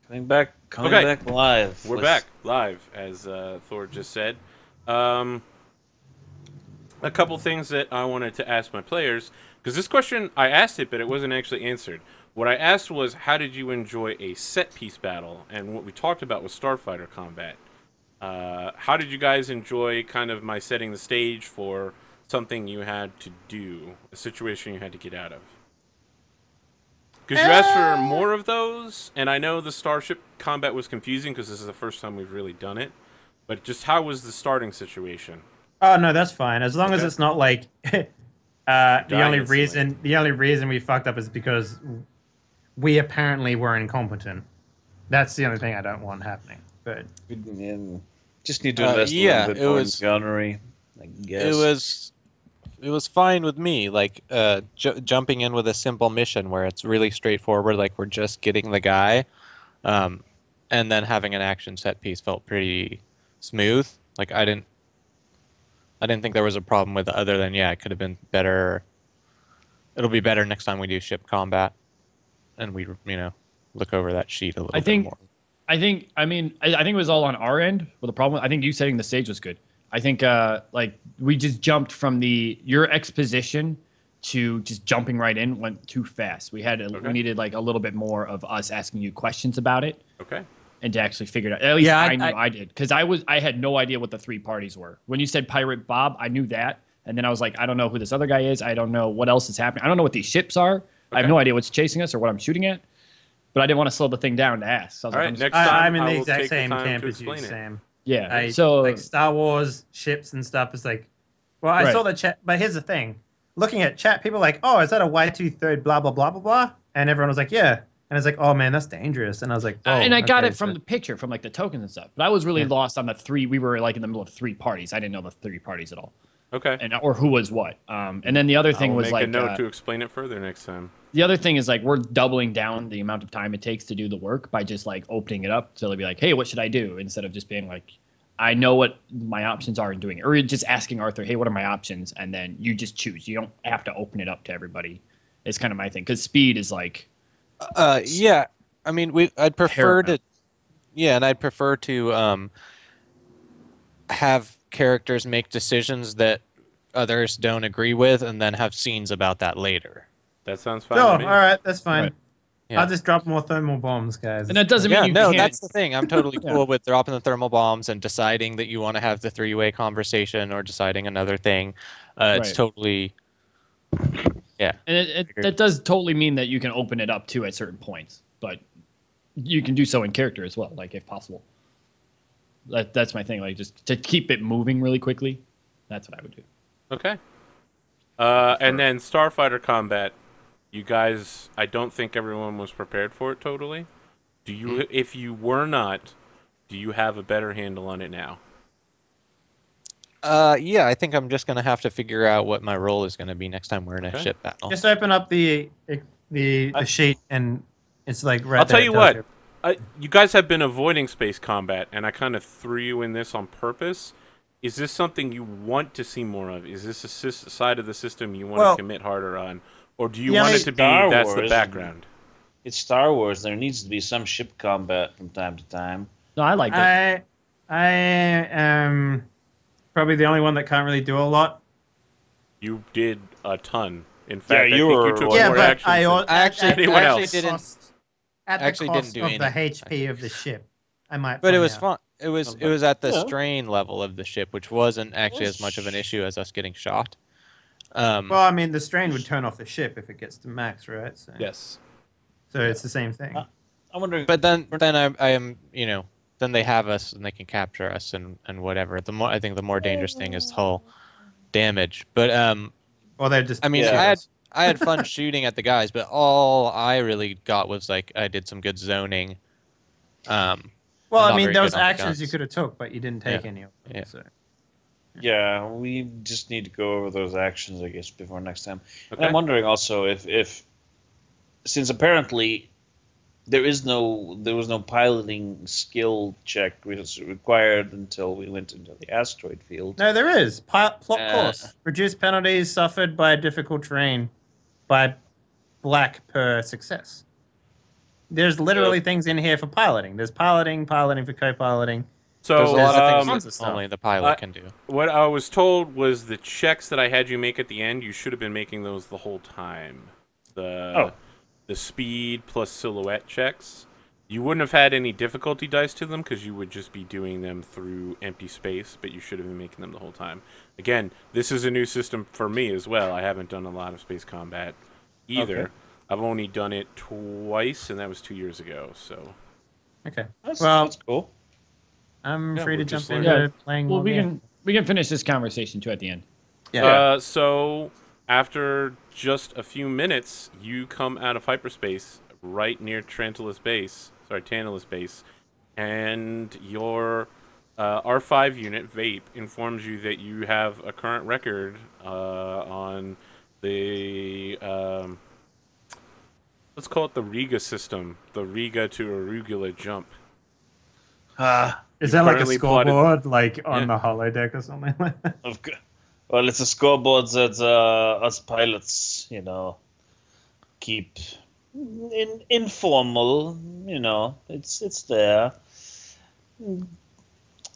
Coming back live. We're back live, as Thor just said. A couple things that I wanted to ask my players, because this question, I asked it, but it wasn't actually answered. What I asked was, how did you enjoy a set-piece battle? And what we talked about was starfighter combat. How did you guys enjoy kind of my setting the stage for something you had to do, a situation you had to get out of? Because you asked for more of those, and I know the starship combat was confusing because this is the first time we've really done it. But just how was the starting situation? Oh no, that's fine. As long as it's not like the only reason we fucked up is because we apparently were incompetent. That's the only thing I don't want happening. But just need to invest a little bit more in gunnery, I guess. It was fine with me, like jumping in with a simple mission where it's really straightforward, like we're just getting the guy, and then having an action set piece felt pretty smooth. Like I didn't think there was a problem with it other than it could have been better. It'll be better next time we do ship combat, and we look over that sheet a little bit more. I think it was all on our end. Well, the problem, I think you setting the stage was good. I think like we just jumped from your exposition to just jumping right in went too fast. We needed like a little bit more of us asking you questions about it. Okay. And to actually figure it out. At least I knew I did, because I had no idea what the three parties were. When you said Pirate Bob, I knew that, and then I was like, I don't know who this other guy is. I don't know what else is happening. I don't know what these ships are. Okay. I have no idea what's chasing us or what I'm shooting at. But I didn't want to slow the thing down to ask. So I was next time I'm in the exact same camp as you, Sam. Yeah. So like Star Wars ships and stuff is like, well, I saw the chat, but here's the thing: looking at chat, people are like, oh, is that a Y23 blah blah blah blah blah, and everyone was like, yeah. And it's like, oh man, that's dangerous. And I was like, oh. And I got it from the picture, from like the tokens and stuff. But I was really lost on the three. We were like in the middle of three parties. I didn't know the three parties at all. Okay. Or who was what. And then the other thing was like. Make a note to explain it further next time. The other thing is like we're doubling down the amount of time it takes to do the work by just like opening it up. So they'll be like, hey, what should I do? Instead of just being like, I know what my options are and doing it. Or just asking Arthur, hey, what are my options? And then you just choose. You don't have to open it up to everybody. It's kind of my thing. Because speed is like. Yeah. I mean, I'd prefer to, and I'd prefer to have characters make decisions that others don't agree with, and then have scenes about that later. That sounds fine. All right, that's fine. Right. Yeah. I'll just drop more thermal bombs, guys. And that doesn't mean you can't. That's the thing. I'm totally cool with dropping the thermal bombs and deciding that you want to have the three-way conversation or deciding another thing. It's totally, And that does totally mean that you can open it up too at certain points, but you can do so in character as well, like if possible. That's my thing, like just to keep it moving really quickly. That's what I would do. Okay. And then starfighter combat. You guys, I don't think everyone was prepared for it totally. Do you? If you were not, do you have a better handle on it now? Yeah, I think I'm just gonna have to figure out what my role is gonna be next time we're in a ship battle. Just open up the sheet and it's like right. I'll tell you what. You guys have been avoiding space combat, and I kind of threw you in this on purpose. Is this something you want to see more of? Is this a side of the system you want to commit harder on? Or do you want it to be that's the background? It's Star Wars. There needs to be some ship combat from time to time. No, I like it. I am probably the only one that can't really do a lot. You did a ton. In fact, I think you took more action than anyone else. At the cost of the HP of the ship, I might. But it was fun. It was at the strain level of the ship, which wasn't actually as much of an issue as us getting shot. Well, I mean, the strain would turn off the ship if it gets to max, right? So, yes. So it's the same thing. I'm wondering. But then I am, then they have us and they can capture us and whatever. I think the more dangerous thing is hull damage. But well, they're just. I mean, I had fun shooting at the guys, but all I really got was like I did some good zoning. Well, I mean, those actions you could have took, but you didn't take any of them. Yeah. So. Yeah, we just need to go over those actions, I guess, before next time. Okay. And I'm wondering also if since apparently there was no piloting skill check required until we went into the asteroid field. No, there is. Plot course. Reduce penalties suffered by difficult terrain by black per success. there's literally things in here for piloting. There's piloting for co-piloting. So There's a lot of tons things of that stuff. only the pilot can do. what I was told was the checks that I had you make at the end, you should have been making those the whole time. The speed plus silhouette checks. You wouldn't have had any difficulty dice to them because you would just be doing them through empty space, but you should have been making them the whole time. Again, this is a new system for me as well. I haven't done a lot of space combat either. Okay. I've only done it twice, and that was 2 years ago. So Okay. That's cool. I'm free to we're jump just into learning. playing. Well, one we game. can finish this conversation too at the end. Yeah. So after just a few minutes, you come out of hyperspace right near Tantalus Base, and your R5 unit, Vape, informs you that you have a current record on the, let's call it the Riga system, the Riga to Arugula jump. Is that like a currently plotted- scoreboard, like on Yeah. the holodeck or something like that? Well, it's a scoreboard that us pilots, keep informal. It's there.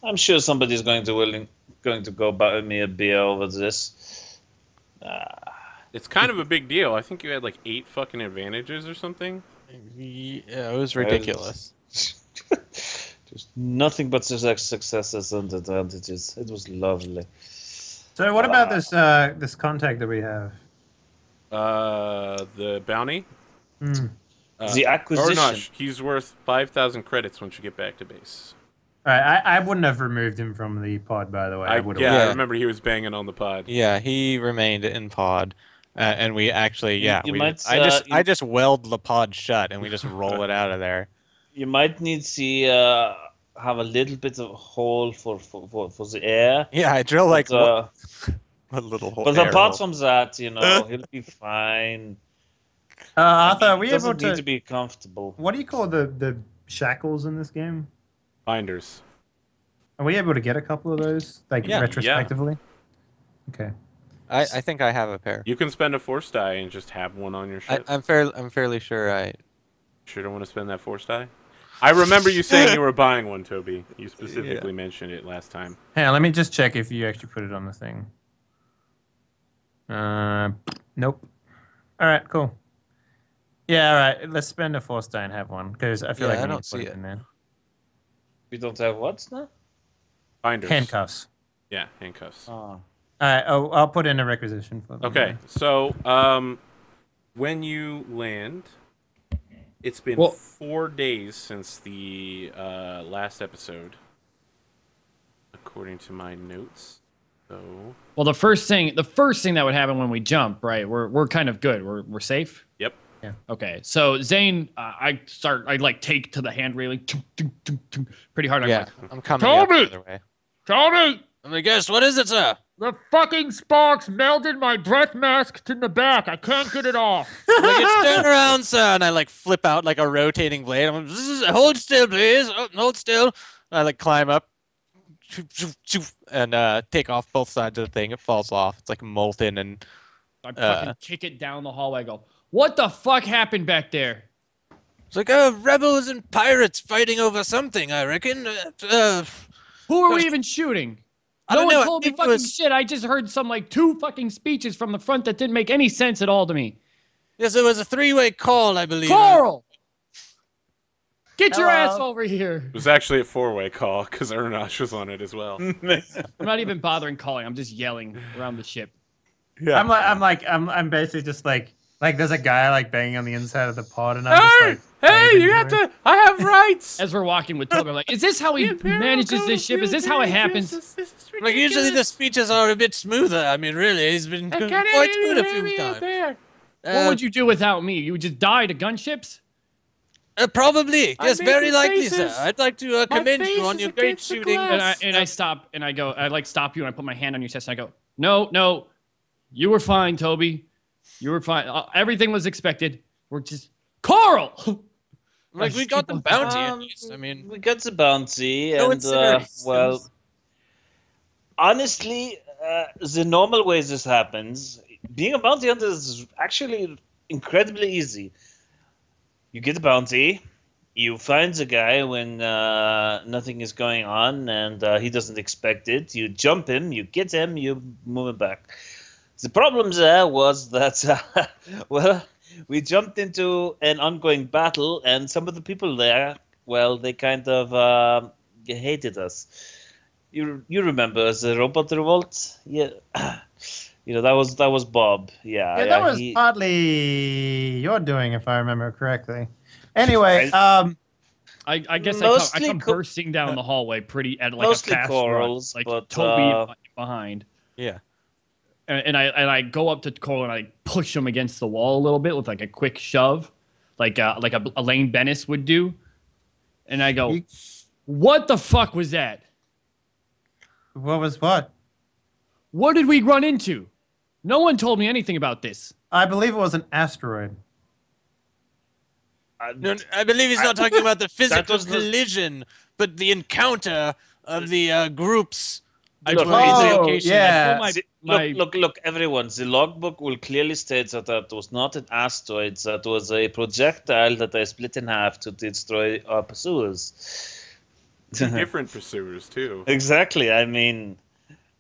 I'm sure somebody's going to go buy me a beer over this. It's kind of a big deal. I think you had like 8 fucking advantages or something. Yeah, it was ridiculous. Just nothing but successes and advantages. It was lovely. So what about this contact that we have? The bounty? The acquisition. Or not, he's worth 5,000 credits once you get back to base. All right, I wouldn't have removed him from the pod, by the way. I would have. I Yeah. remember he was banging on the pod. Yeah, he remained in pod, and we actually, I just weld the pod shut, and we just roll it out of there. You might need to have a little bit of hole for the air. Yeah, I drill like But, a little hole. but air apart hole. from that, he'll be fine. Arthur, are we He able doesn't need to? to be comfortable. What do you call the shackles in this game? Binders. Are we able to get a couple of those, like Yeah. retrospectively? Okay. I think I have a pair. You can spend a force die and just have one on your ship. I'm fairly sure I. Sure don't want to spend that force die? I remember you saying you were buying one, Toby. You specifically mentioned it last time. Hang on, let me just check if you actually put it on the thing. Nope. All right, cool. Yeah, all right. Let's spend a force die and have one because I feel Yeah, like I we don't need to put see it it. in there. We don't have what now? Binders. Handcuffs. Yeah, handcuffs. Oh. All right. Oh, I'll put in a requisition for them. Okay, so when you land, it's been Well- 4 days since the last episode, according to my notes. So Well, the first thing that would happen when we jump, right? We're kind of good. We're safe. yep. Okay, so Zane, I like take to the hand railing, pretty hard. Yeah, I'm coming Tell up the me! other way. Tony, I'm like, guess what is it, sir? the fucking sparks melted my breath mask to the back. I can't get it off. I'm like, it's turn around, sir, and I like flip out like a rotating blade. I'm like, hold still, please. Oh, hold still. And I like climb up, and take off both sides of the thing. It falls off. It's like molten and. I fucking kick it down the hallway. I go, what the fuck happened back there? It's like, rebels and pirates fighting over something, I reckon. Who are we even shooting? I No don't one know, I told me think it fucking was- shit. I just heard some like 2 fucking speeches from the front that didn't make any sense at all to me. Yes, it was a 3-way call, I believe. Carl! Get your Hello? ass over here. It was actually a 4-way call because Ernash was on it as well. I'm not even bothering calling. I'm just yelling around the ship. I'm basically just like there's a guy like banging on the inside of the pod, and I'm Hey, just like, hey, waving you to have him. to. I have rights. As we're walking with Toby, I'm like, is this how he manages this ship? Is this how it happens? Like, usually the speeches are a bit smoother. I mean, really, he's been quite good a few times. What would you do without me? You would just die to gunships? Probably. I'm Yes, very making likely, faces. sir. I'd like to My commend face you on is your great against the shooting. glass. And I stop and I go, I like stop you and I put my hand on your chest and I go, no, you were fine, Toby. You were fine. Everything was expected. We're just Carl. Like, we got the bounty at least. I mean, We got the bounty, no and incinerations. well, honestly, the normal way this happens, being a bounty hunter is actually incredibly easy. All you need to do is You get the bounty. You find the guy when nothing is going on and he doesn't expect it. You jump him, you get him, you move him back. The problem there was that, well, we jumped into an ongoing battle, and some of the people there, well, they kind of hated us. You remember the robot revolt? Yeah, that was Bob. Yeah, that was partly your doing, if I remember correctly. Anyway, I guess I come bursting down the hallway at like a fast Corals, run, like but, Toby behind. Yeah. And I go up to Coral and I push him against the wall a little bit with like a quick shove, like Elaine Bennis would do. And I go, "What the fuck was that? What was what? What did we run into? No one told me anything about this." I believe it was an asteroid. No, I believe he's not talking about the physical collision, but the encounter of the groups. Yeah. Look, everyone. The logbook will clearly state that was not an asteroid. That was a projectile that I split in half to destroy our pursuers. Different pursuers too. Exactly. I mean,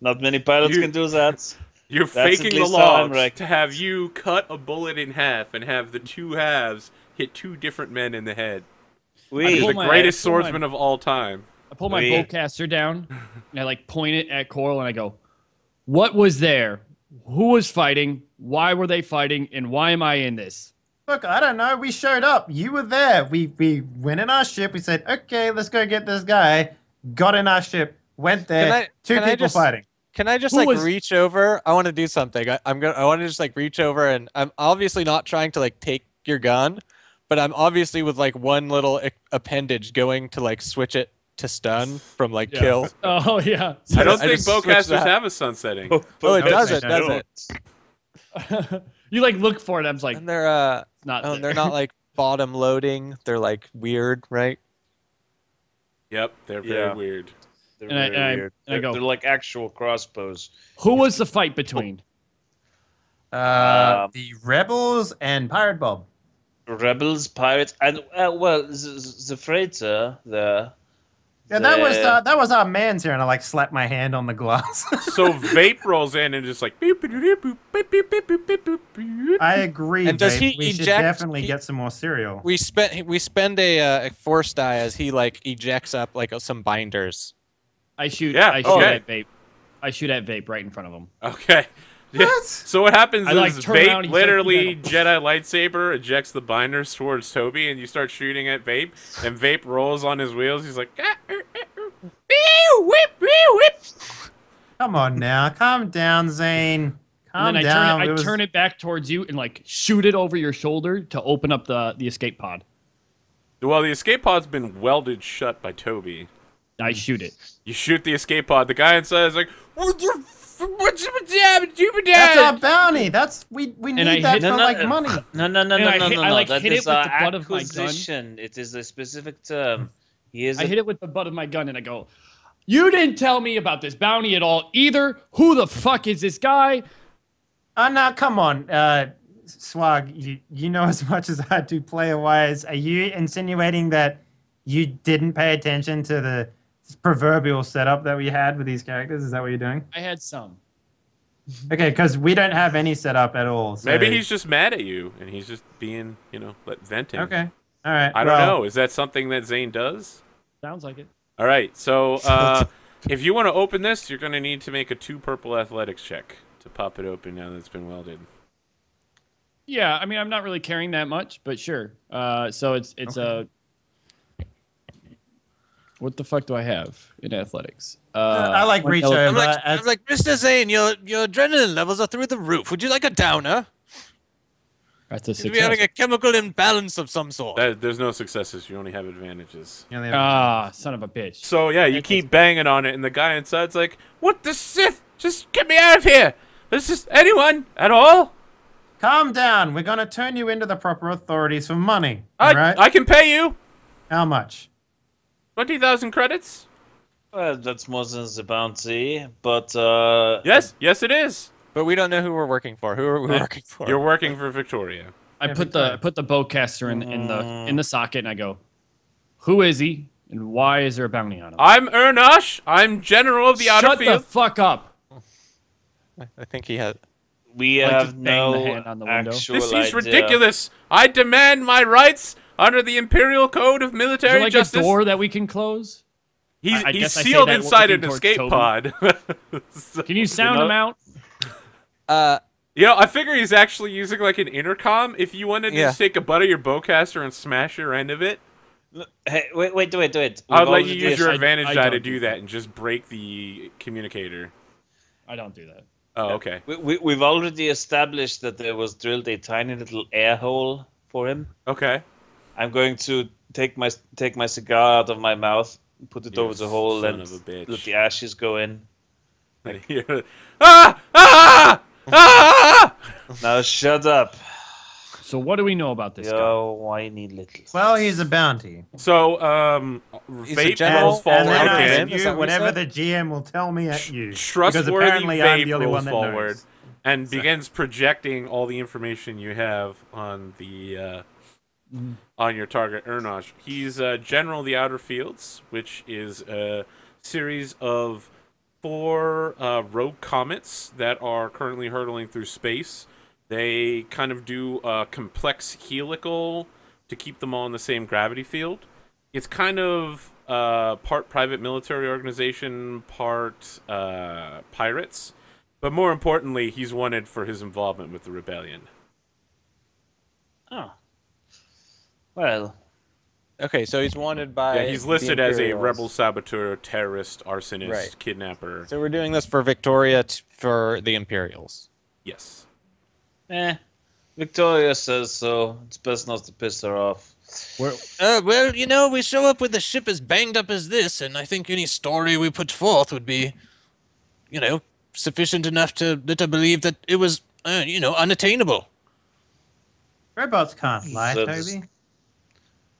not many pilots can do that. You're faking the logs to have you cut a bullet in half and have the two halves hit two different men in the head. You're the greatest swordsman of all time. I pull my bowcaster down and I like point it at Coral and I go, "What was there? Who was fighting? Why were they fighting? And why am I in this?" Look, I don't know. We showed up. You were there. We went in our ship. We said, "Okay, let's go get this guy." Got in our ship. Went there. Two people fighting. Can I just reach over? I want to do something. I want to just reach over, and I'm obviously not trying to take your gun, but I'm obviously with one little appendage going to switch it to stun from kill. Oh yeah. So I don't think bowcasters have a sunsetting. Oh, it does. It does it. You look for it. I'm like, and they're not. Oh, they're not bottom loading. They're weird, right? Yep, they're very weird. They're very weird. They're like actual crossbows. Who was the fight between? The Rebels and Pirate Bob. Rebels, pirates, and the freighter there. Yeah, that was our man's here, and I slapped my hand on the glass. So Vape rolls in and just beep, beep, beep, beep, beep, beep, beep, beep, beep. I agree. And does he we should definitely get some more cereal. We spend a force die as he ejects up some binders. I shoot at Vape. I shoot at Vape right in front of him. Okay. Yeah. What? So what happens is Vape literally Jedi lightsaber ejects the binders towards Toby, and you start shooting at Vape, and Vape rolls on his wheels. He's like, whip. Come on now, calm down, Zane. Calm and then down. I turn it back towards you and shoot it over your shoulder to open up the escape pod. Well, the escape pod's been welded shut by Toby. I shoot it. You shoot the escape pod. The guy inside is like, That's our bounty. We need that for money. No. I hit it with the butt of my gun. It is a specific term. I hit it with the butt of my gun and I go, "You didn't tell me about this bounty at all either. Who the fuck is this guy?" Now come on, Swag. You know as much as I do player-wise. Are you insinuating that you didn't pay attention to the proverbial setup that we had with these characters? Is that what you're doing? I had some. Okay, because we don't have any setup at all. So. Maybe he's just mad at you, and he's just being, venting. Okay, all right. I don't know. Is that something that Zane does? Sounds like it. All right, so if you want to open this, you're going to need to make a 2 purple athletics check to pop it open now that it's been welded. Yeah, I mean, I'm not really caring that much, but sure. So it's okay. What the fuck do I have in athletics? I reach over. I'm like, Mr. Zane, your adrenaline levels are through the roof. Would you like a downer? That's a success. You'd be having a chemical imbalance of some sort. There's no successes. You only have advantages. Son of a bitch. So, yeah, you keep banging on it, and the guy inside's like, "What the Sith? Just get me out of here. This is anyone at all?" Calm down. We're going to turn you into the proper authorities for money. All right? I can pay you. How much? 20,000 credits. That's more than the bounty, but... Yes, it is. But we don't know who we're working for. Who are we working for? You're working for Victoria. I put the bowcaster in the socket, and I go, "Who is he, and why is there a bounty on him?" I'm Ernosh. I'm general of the outer Shut field. the fuck up! I think he had. We Like, have just bang the no hand on the window. actual This is idea. ridiculous. I demand my rights under the Imperial Code of Is Military there like Justice. a door that we can close? He's I guess I say sealed that inside looking an towards escape Toby. pod. Can you sound him out? You know, I figure he's actually using like an intercom. If you wanted to Yeah. just take a butt of your bowcaster and smash your end of it, Hey, wait, do it. I'd We've let you already use your I advantage don't die to do do that and just break the communicator. I don't do that. Oh, okay. We've already established that there was drilled a tiny little air hole for him. Okay. I'm going to take my cigar out of my mouth, put it You over the hole, son and of a bitch. let the ashes go in. And you're- ah! Ah! Ah! Now shut up, So what do we know about this guy? yo whiny little. Well, he's a bounty. So, He's a Vape general, rolls forward And then I again. Is that spew what he whatever said? the GM will tell me at you. Because Trustworthy apparently I'm Vape the only rolls one that forward knows. and begins projecting all the information you have on the on your target Ernosh. He's General of the Outer Fields, which is a series of 4 rogue comets that are currently hurtling through space. They kind of do a complex helical to keep them all in the same gravity field. It's kind of part private military organization, part pirates. But more importantly, he's wanted for his involvement with the rebellion. Oh, well, Okay, so he's wanted by. Yeah, he's the listed as a Imperials. rebel saboteur, terrorist, arsonist, Right. kidnapper. So we're doing this for Victoria for the Imperials. Yes. Victoria says so. It's best not to piss her off. Well, you know, we show up with the ship as banged up as this, and I think any story we put forth would be, you know, sufficient enough to let her believe that it was, you know, unattainable. Robots can't lie, So Toby.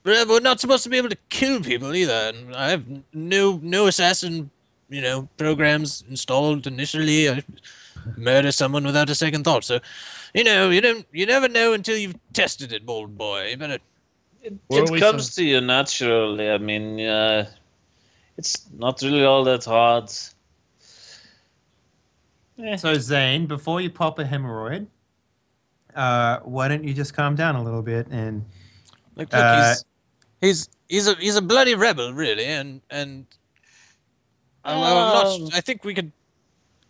We're not supposed to be able to kill people either, and I have no assassin, you know, programs installed initially. I murder someone without a second thought. So, you know, you never know until you've tested it, bold boy. You better. Where It are we comes to you naturally. I mean, it's not really all that hard. So Zane, before you pop a hemorrhoid, why don't you just calm down a little bit and Look, he's a bloody rebel, really, and I'm not. I think we could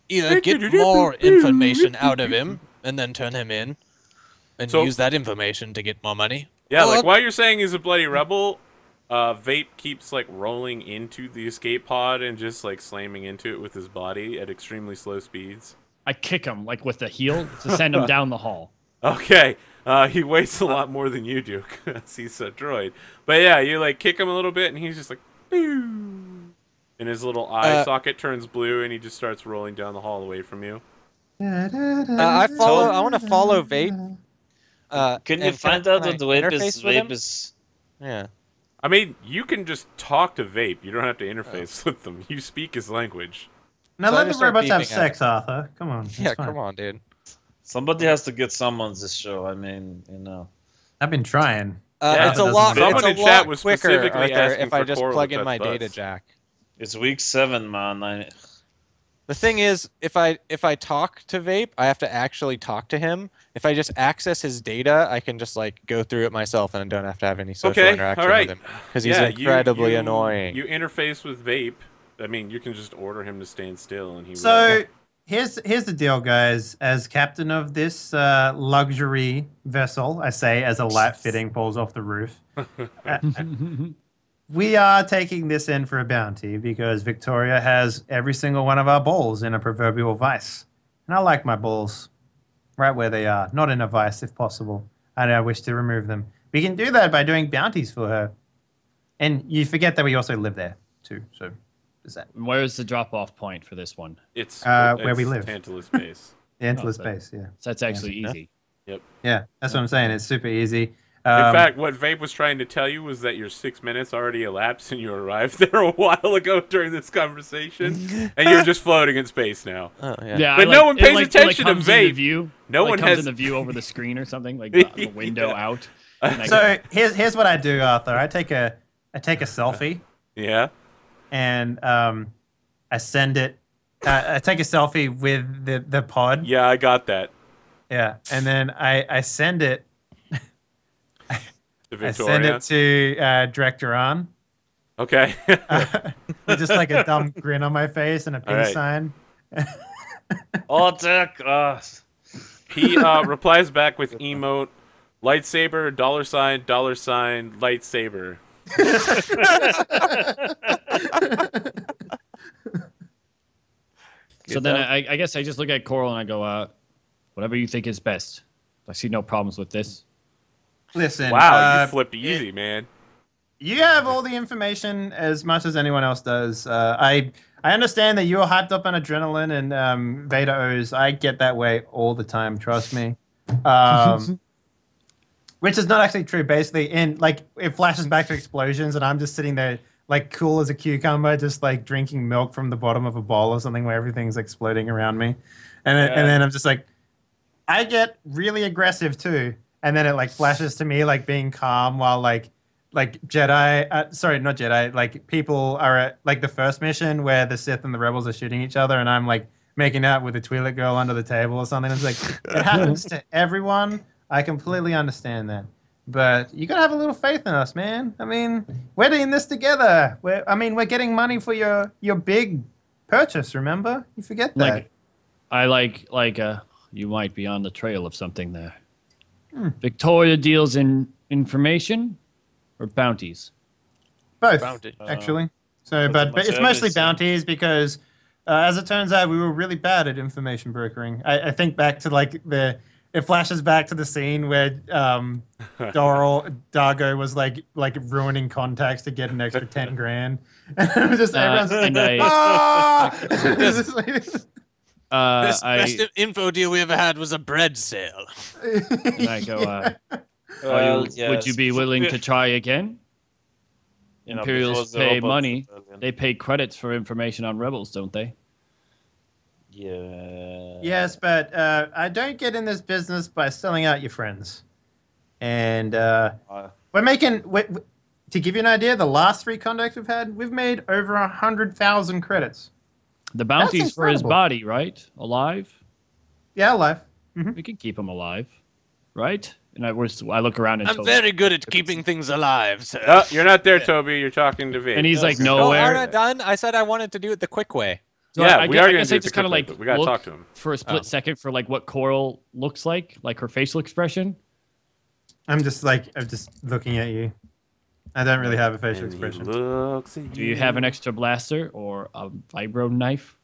either get more information out of him and then turn him in, and So- use that information to get more money. Yeah, Or- like while you're saying he's a bloody rebel, Vape keeps like rolling into the escape pod and just like slamming into it with his body at extremely slow speeds. I kick him like with the heel to send him down the hall. Okay, he weighs a lot more than you do because he's a droid. But yeah, you like kick him a little bit and he's just like, boo, and his little eye socket turns blue and he just starts rolling down the hall away from you. I want to follow Vape. Can you and find I- out can what I the vape interface with him? is? Yeah. I mean, you can just talk to Vape. You don't have to interface with them. You speak his language. now So I let the just start robots have beeping at sex, Arthur. Come on. it's Yeah, fine. come on, dude. Somebody has to get some on this show. I mean, you know. I've been trying. Yeah, It's a doesn't lot. matter. Someone It's a in chat lot was quicker, specifically Arthur, asking if I for just Cora plug with in my touch data butts. jack. It's week 7, man. The thing is, if I talk to Vape, I have to actually talk to him. If I just access his data, I can just like go through it myself and don't have to have any social Okay, interaction all right. with him because he's Yeah, incredibly annoying. You interface with Vape. I mean, you can just order him to stand still, and he So will. here's the deal, guys. As captain of this luxury vessel, I say as a light fitting falls off the roof, we are taking this in for a bounty because Victoria has every single one of our balls in a proverbial vice, and I like my balls right where they are, not in a vice if possible. And I wish to remove them. We can do that by doing bounties for her, and you forget that we also live there too. So, is that Where's the drop-off point for this one? It's where we it's live. Tantalus base. the endless so- space? Yeah. So that's actually easy. Yeah, that's what I'm saying. It's super easy. In fact, what Vape was trying to tell you was that your 6 minutes already elapsed and you arrived there a while ago during this conversation, and you're just floating in space now. Oh, yeah. Yeah, But no one pays attention to comes in the Vape. view. No Like, one comes has- in the view over the screen or something, like the window Yeah. out. And I So here's what I do, Arthur. I take a selfie Yeah? and I send it. I take a selfie with the pod. Yeah, I got that. Yeah, and then I send it. To I send Victoria. it to Director On. Okay. With just like a dumb grin on my face and a peace right. sign. Oh, Dick. He replies back with emote, lightsaber, $, lightsaber. So then I guess I just look at Coral and I go, whatever you think is best. I see no problems with this. Listen, Wow, you flipped easy, man. you have all the information as much as anyone else does. I understand that you're hyped up on adrenaline and Veda O's. I get that way all the time. Trust me. Which is not actually true. Basically, it flashes back to explosions, and I'm just sitting there like cool as a cucumber, just like drinking milk from the bottom of a bowl or something where everything's exploding around me, and then I'm just like, I get really aggressive too, and then it like flashes to me like being calm while like Jedi, sorry, not Jedi, like people are at like the first mission where the Sith and the Rebels are shooting each other, and I'm like making out with a Twi'lek girl under the table or something. It's like it happens to everyone. I completely understand that. But you gotta have a little faith in us, man. I mean, we're doing this together. We're getting money for your big purchase. Remember, you forget that. You might be on the trail of something there. Victoria deals in information or bounties. Both, Bounty. actually. So, Pretty but much it's mostly everything. bounties because, as it turns out, we were really bad at information brokering. I think back to like it flashes back to the scene where Dargo was like ruining contacts to get an extra 10 grand. And it was just everyone's just and like, I- "Ah!" It's just like- Best info deal we ever had was a bread sale. and I go, Well, would you be willing to try again? Imperials pay money. They pay credits for information on rebels, don't they? Yeah. Yes, but I don't get in this business by selling out your friends. And we're making, to give you an idea, the last 3 contacts we've had, we've made over 100,000 credits. The bounty's That's for his incredible. body, right? Alive? Yeah, alive. We can keep him alive, right? And I look around and I'm very good at keeping things alive, sir. Oh, you're not there, Toby. You're talking to Vape. and he's like, No, nowhere. aren't I done? I said I wanted to do it the quick way. So Yeah, I we guess, are I gonna guess do I it just the kind of quick way, like but we gotta look talk to him. for a split second for like what Coral looks like her facial expression. I'm just looking at you. I don't really have a facial And he expression. looks at Do you have an extra blaster or a vibro knife?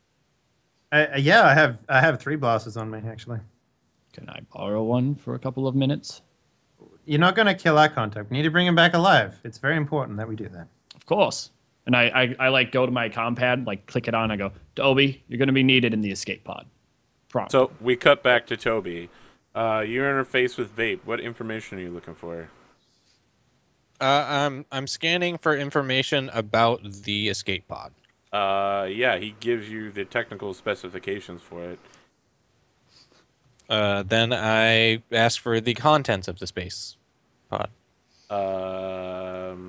Yeah, I have 3 blasters on me, actually. Can I borrow one for a couple of minutes? You're not going to kill our contact. We need to bring him back alive. It's very important that we do that. Of course. And I like go to my compad, like click it on. I go, Toby, you're going to be needed in the escape pod. Prompt. So we cut back to Toby. You interface with Vape. What information are you looking for? I'm scanning for information about the escape pod. Yeah, he gives you the technical specifications for it. Then I ask for the contents of the space pod.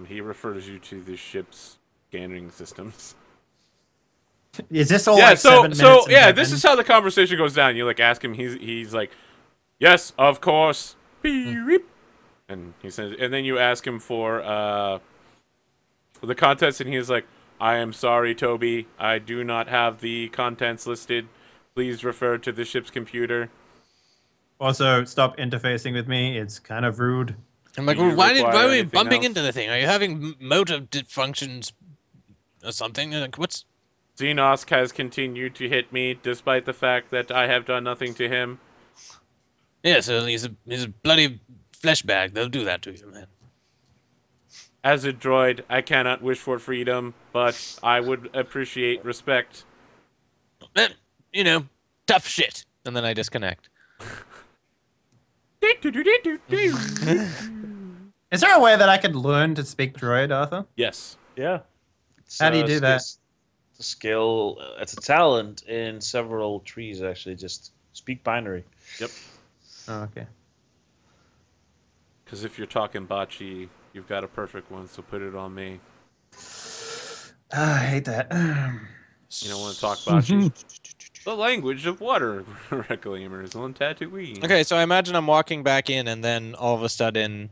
He refers you to the ship's scanning systems. Is this all Yeah, like 7 so minutes in yeah, heaven? this is how the conversation goes down. You like ask him, he's like, yes, of course, beep, and he says, and then you ask him for the contents, and he's like, I am sorry, Toby, I do not have the contents listed. Please refer to the ship's computer. Also, stop interfacing with me. It's kind of rude. I'm like, Do you well, why require are we anything bumping else? into the thing? Are you having motor dysfunctions or something? Like, what's... Xenos has continued to hit me, despite the fact that I have done nothing to him. Yeah, so he's a bloody flesh bag. They'll do that to you, man. As a droid, I cannot wish for freedom, but I would appreciate respect. You know, tough shit. And then I disconnect. Is there a way that I could learn to speak droid, Arthur? Yes. Yeah. How do you do that? It's a skill. It's a talent in several trees, actually. Just speak binary. Yep. Oh, okay. Because if you're talking bocce, you've got a perfect one, so put it on me. I hate that. You don't want to talk bocce? The language of water reclaimers on Tatooine. Okay, so I imagine I'm walking back in, and then all of a sudden,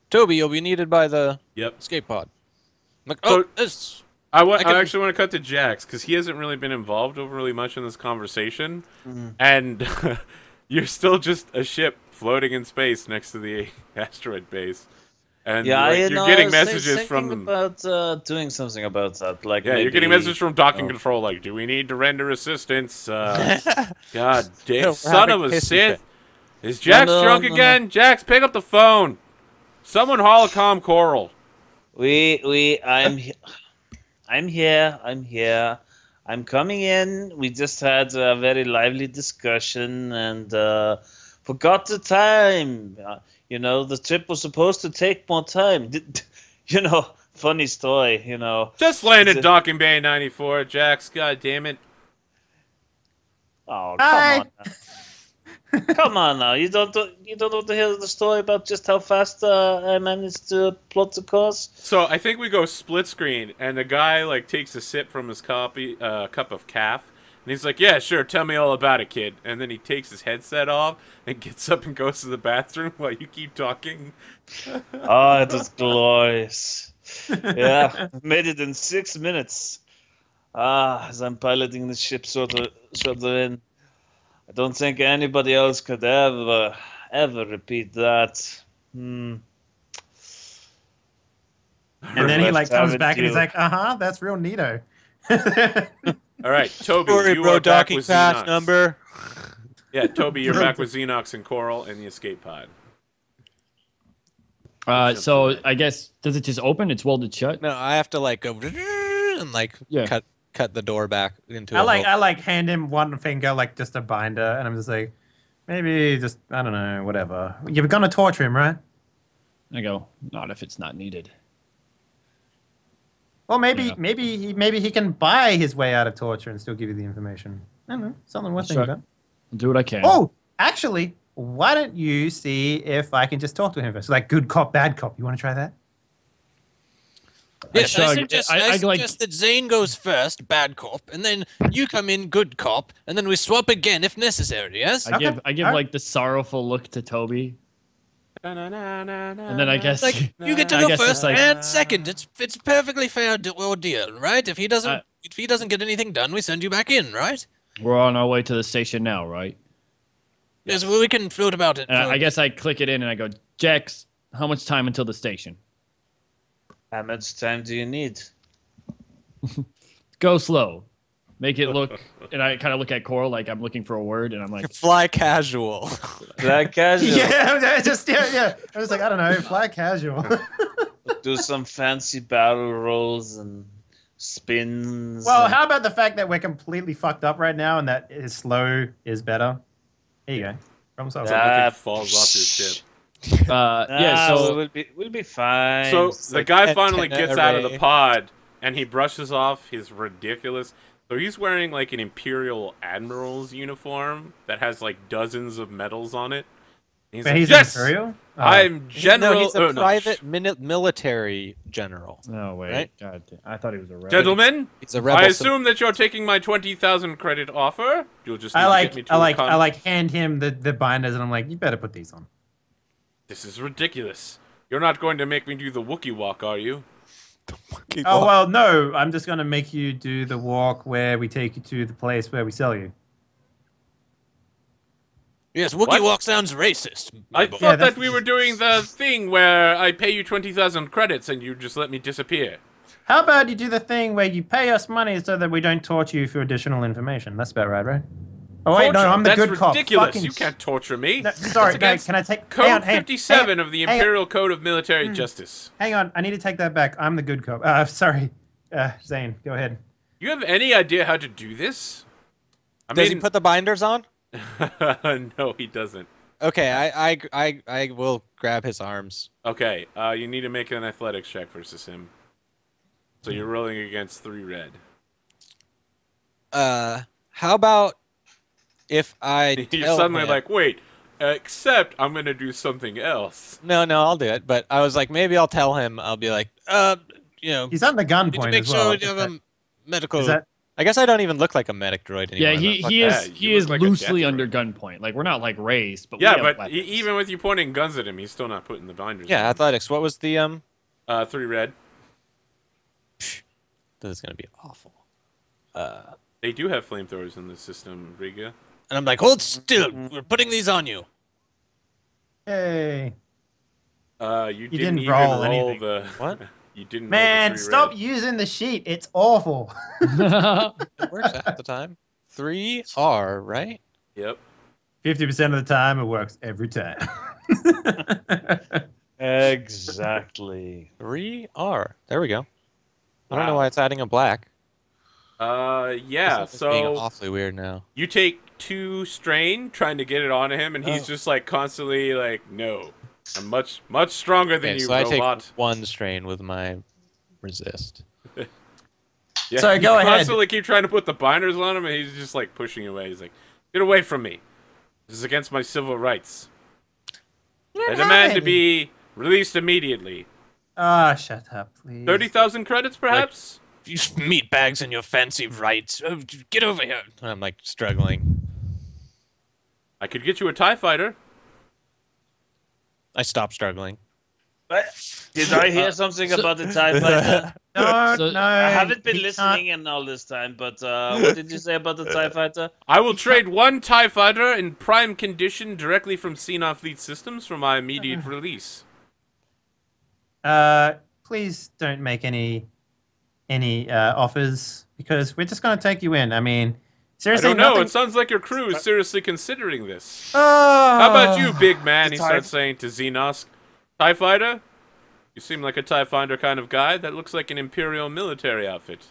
Toby, you'll be needed by the escape pod. I'm like, So- this. I actually want to cut to Jax, because he hasn't really been involved overly much in this conversation. And you're still just a ship floating in space next to the asteroid base. And Yeah, you're getting messages thinking from them. about doing something about that. Like Yeah, maybe, you're getting messages from docking control, like, do we need to render assistance? God damn, We're son of having a pissy Sith. fit. Is Jax No, drunk no. again? Jax, pick up the phone. Someone holocom Coral. I'm here. I'm coming in. We just had a very lively discussion and forgot the time. The trip was supposed to take more time. Funny story. Just landed It's a- docking bay 94, Jax. God damn it. Oh, Hi. come on. Now. Come on now. You don't want to hear the story about just how fast I managed to plot the course? So I think we go split screen, and the guy like takes a sip from his cup of calf, and he's like, "Yeah, sure, tell me all about it, kid." And then he takes his headset off and gets up and goes to the bathroom while you keep talking. Oh, it was glorious. Yeah, made it in 6 minutes. As I'm piloting the ship sort of in. I don't think anybody else could ever repeat that. And then he like comes back and he's like, that's real neato. All right, Toby, Sorry, you bro, are back docking with pass Xenox. number. Yeah, Toby, you're back with Xenox and Coral and the escape pod. So I guess does it just open? It's welded shut. No, I have to like go and like Yeah. cut the door back into. I like hand him one finger like just a binder, and I'm just like, maybe just I don't know, whatever. You're gonna torture him, right? I go, not if it's not needed. Well, maybe Yeah. maybe he can buy his way out of torture and still give you the information. I don't know, something worth thinking Sure. about. I'll do what I can. Oh, actually, why don't you see if I can just talk to him first? Like good cop, bad cop. You want to try that? Yes, I shrug. suggest, I I like- suggest that Zane goes first, bad cop, and then you come in, good cop, and then we swap again if necessary, yes? I give Alright. like the sorrowful look to Toby, and then I guess Like, you get to I go guess it's first like- and second. It's a perfectly fair ordeal, right? If he doesn't get anything done, we send you back in, right? we're on our way to the station now, right? Yes, well, we can float about it. And I guess I click it in and I go, Jax, how much time until the station? How much time do you need? Go slow. Make it look, and I kind of look at Coral like I'm looking for a word, and I'm like, Fly casual. Fly casual. Yeah, just yeah. I was like, I don't know, fly casual. Do some fancy barrel rolls and spins. Well, and- how about the fact that we're completely fucked up right now, and that is slow is better? There you go. Problem solved. Nothing falls off your ship. yeah. So we'll be fine. So It's the like guy antenna finally gets out of the array. pod, and he brushes off his ridiculous. So he's wearing like an Imperial Admiral's uniform that has like dozens of medals on it. And he's But like, he's yes, Imperial? Oh. I'm General. No, he's a oh, no, private military general. no wait, Right? God, I thought he was a rebel. Gentlemen, He's a rebel. I assume that you're taking my 20,000 credit offer. You'll just need I to get me like to I a like con- I like hand him the binders, and I'm like, you better put these on. This is ridiculous. You're not going to make me do the Wookiee walk, are you? Oh well, no, I'm just gonna make you do the walk where we take you to the place where we sell you. Yes, Wookiee What? Walk sounds racist. I my boy. thought that's- that we were doing the thing where I pay you 20,000 credits and you just let me disappear. How about you do the thing where you pay us money so that we don't torture you for additional information? That's about right, right? Oh wait, Torture? no, I'm the That's good cop. ridiculous. Fucking You can't torture me. No, sorry, That's no, against can I take Code hang on, 57 of the hang on. Imperial Code of Military Justice. Hang on, I need to take that back. I'm the good cop. Sorry, Zane, go ahead. You have any idea how to do this? I Does he mean, put the binders on? no, he doesn't. Okay, I will grab his arms. Okay, you need to make an athletics check versus him. So you're rolling against 3 red. How about if I You're tell suddenly him... like, wait, except I'm gonna do something else. No, I'll do it. But I was like, maybe I'll tell him. I'll be like, you know, He's under need to gunpoint make as well. sure you have a medical. Is that I guess I don't even look like a medic droid anymore. Yeah, but fuck he that. is you look like a loosely death under droid. gunpoint. Like we're not like raised, but Yeah, we have but weapons. even with you pointing guns at him, he's still not putting the binders Yeah, on. athletics. What was the 3 red. This is gonna be awful. They do have flamethrowers in the system, Riga. And I'm like, hold still. We're putting these on you. hey You didn't didn't even roll roll anything. the... What? You didn't roll man? the 3 Stop red. using the sheet. It's awful. It works half the time. 3R, right? Yep. 50% of the time, it works every time. Exactly. 3R. There we go. I don't know Wow. why it's adding a black. Yeah, This is being so awfully weird now. you take 2 strain trying to get it on him, and he's just like constantly like, no. I'm much stronger than Okay, you, so I robot. take 1 strain with my resist. Yeah, Sorry, you go ahead. constantly keep trying to put the binders on him, and he's just like pushing away. He's like, get away from me. This is against my civil rights. I demand to be released immediately. Ah, shut up, please. 30,000 credits, perhaps? You meat bags and your fancy rights. Get over here. And I'm like struggling. I could get you a TIE fighter. I stopped struggling. But did I hear something about the TIE fighter? No, So- no. I haven't been he listening in all this time, but what did you say about the TIE fighter? I will trade 1 TIE fighter in prime condition directly from Xenon Fleet Systems for my immediate release. Please don't make any offers because we're just gonna take you in. I mean, I seriously, don't know. nothing. It sounds like your crew is seriously considering this. Oh, How about you, big man? The He TIE- starts saying to Xenos. TIE fighter? You seem like a TIE fighter kind of guy. That looks like an Imperial military outfit.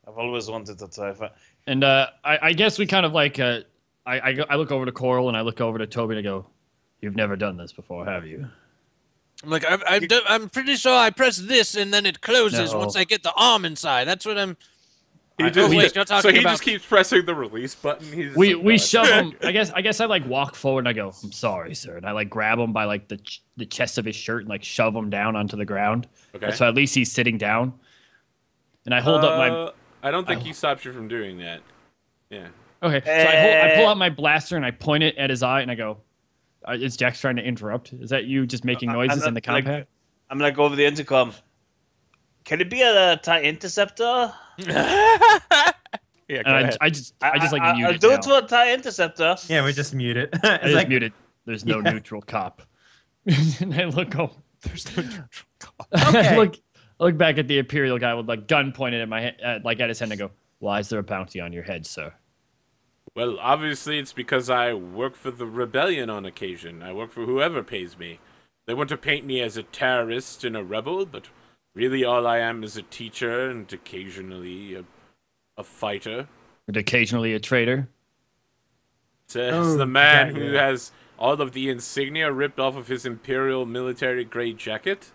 I've always wanted a TIE fighter. And I guess we kind of like I look over to Coral and I look over to Toby and I go, "You've never done this before, have you?" I'm like, I'm pretty sure I press this and then it closes No. once I get the arm inside. That's what I'm. He Oh, just, wait, you're so talking he about- just keeps pressing the release button. He's We like, we "Oh, shove him. I guess I like walk forward and I go, "I'm sorry, sir," and I like grab him by like the chest of his shirt and like shove him down onto the ground. Okay. So at least he's sitting down. And I hold up my I don't think he stops you from doing that. Yeah. okay. So I pull out my blaster and I point it at his eye and I go, "Is Jax trying to interrupt? Is that you just making noises in the like- combat?" I'm like over the intercom. Can it be a TIE interceptor? Yeah, And I just like mute I'll it do now. it for a TIE interceptor. Yeah, we just mute it. I It's just like, mute it. There's no Yeah. neutral cop. And I look over. There's no neutral call. Okay. I look back at the Imperial guy with like gun pointed at my head, like at his head, and I go, "Why is there a bounty on your head, sir?" Well, obviously it's because I work for the rebellion on occasion. I work for whoever pays me. They want to paint me as a terrorist and a rebel, but really all I am is a teacher and occasionally a fighter. And occasionally a traitor. Says Oh, the man yeah, who yeah. has all of the insignia ripped off of his imperial military grade jacket.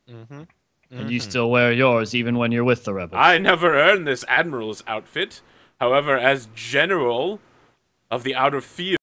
Mm-hmm. And you still wear yours even when you're with the rebels. I never earned this admiral's outfit. However, as general of the outer field,